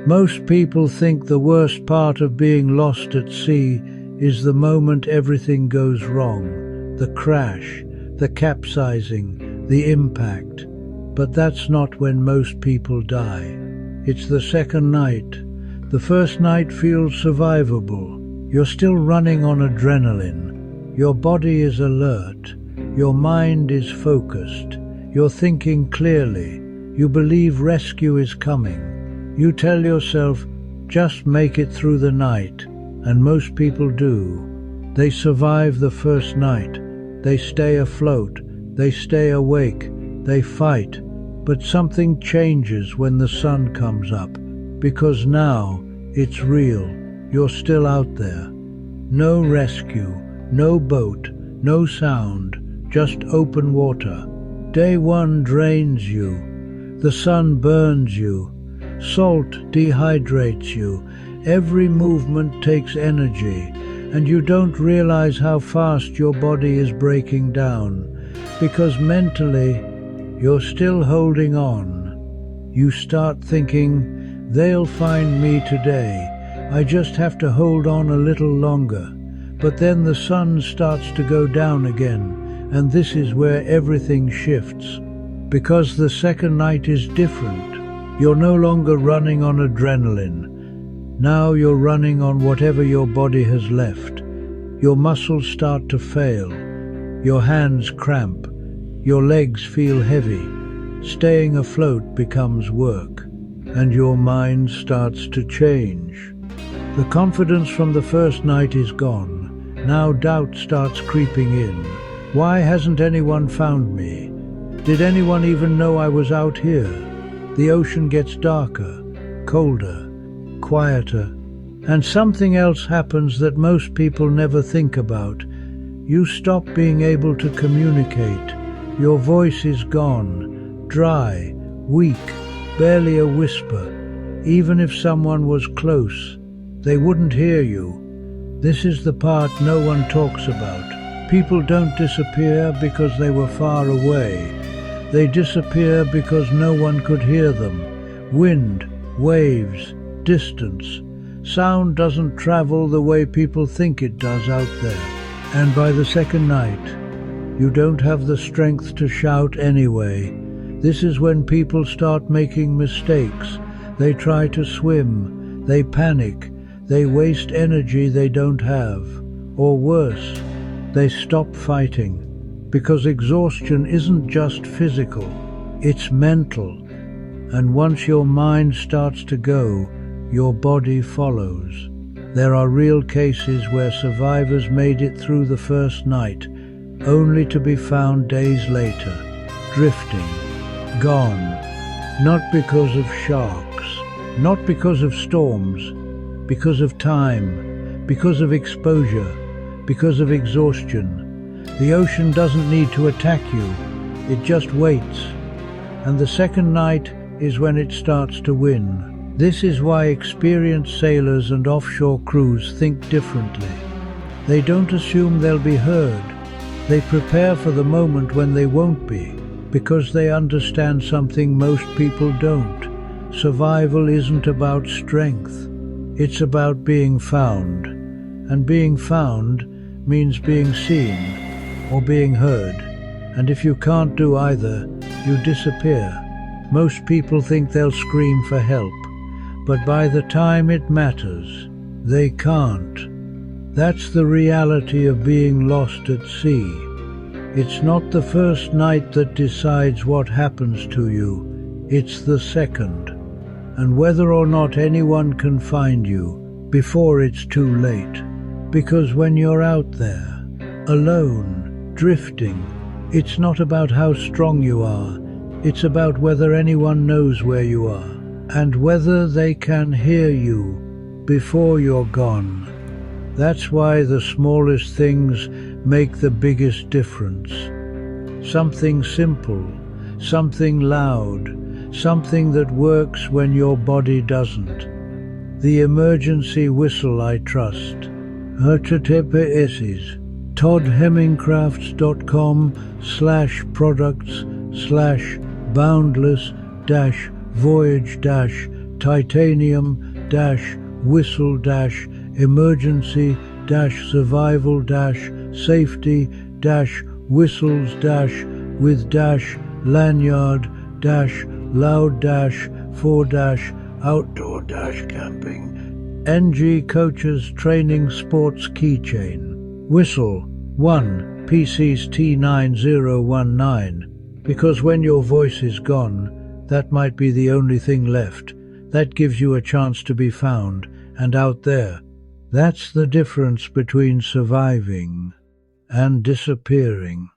Most people think the worst part of being lost at sea is the moment everything goes wrong, the crash, the capsizing, the impact. But that's not when most people die. It's the second night. The first night feels survivable. You're still running on adrenaline. Your body is alert. Your mind is focused. You're thinking clearly. You believe rescue is coming. You tell yourself, just make it through the night. And most people do. They survive the first night. They stay afloat. They stay awake. They fight. But something changes when the sun comes up. Because now, it's real. You're still out there. No rescue, no boat, no sound, just open water. Day one drains you. The sun burns you. Salt dehydrates you. Every movement takes energy, and you don't realize how fast your body is breaking down, because mentally, you're still holding on. You start thinking, they'll find me today. I just have to hold on a little longer. But then the sun starts to go down again, and this is where everything shifts. Because the second night is different. You're no longer running on adrenaline. Now you're running on whatever your body has left. Your muscles start to fail. Your hands cramp. Your legs feel heavy. Staying afloat becomes work. And your mind starts to change. The confidence from the first night is gone. Now doubt starts creeping in. Why hasn't anyone found me? Did anyone even know I was out here? The ocean gets darker, colder, quieter, and something else happens that most people never think about. You stop being able to communicate. Your voice is gone, dry, weak, barely a whisper. Even if someone was close, they wouldn't hear you. This is the part no one talks about. People don't disappear because they were far away. They disappear because no one could hear them. Wind, waves, distance. Sound doesn't travel the way people think it does out there. And by the second night, you don't have the strength to shout anyway. This is when people start making mistakes. They try to swim. They panic. They waste energy they don't have. Or worse, they stop fighting. Because exhaustion isn't just physical, it's mental. And once your mind starts to go, your body follows. There are real cases where survivors made it through the first night, only to be found days later, drifting, gone. Not because of sharks, not because of storms, because of time, because of exposure, because of exhaustion. The ocean doesn't need to attack you, it just waits. And the second night is when it starts to win. This is why experienced sailors and offshore crews think differently. They don't assume they'll be heard. They prepare for the moment when they won't be, because they understand something most people don't. Survival isn't about strength. It's about being found. And being found means being seen or being heard. And if you can't do either, you disappear. Most people think they'll scream for help, but by the time it matters, they can't. That's the reality of being lost at sea. It's not the first night that decides what happens to you, it's the second. And whether or not anyone can find you before it's too late. Because when you're out there, alone, drifting, it's not about how strong you are, it's about whether anyone knows where you are, and whether they can hear you before you're gone. That's why the smallest things make the biggest difference. Something simple, something loud, something that works when your body doesn't. The emergency whistle I trust. https toddhemingcrafts.com/products/boundless-voyage- titanium dash whistle dash emergency dash survival dash safety dash whistles dash with dash lanyard dash loud dash for dash outdoor dash camping. NG Coaches Training Sports Keychain. Whistle 1 PC's T9019. Because when your voice is gone, that might be the only thing left. That gives you a chance to be found and out there. That's the difference between surviving and disappearing.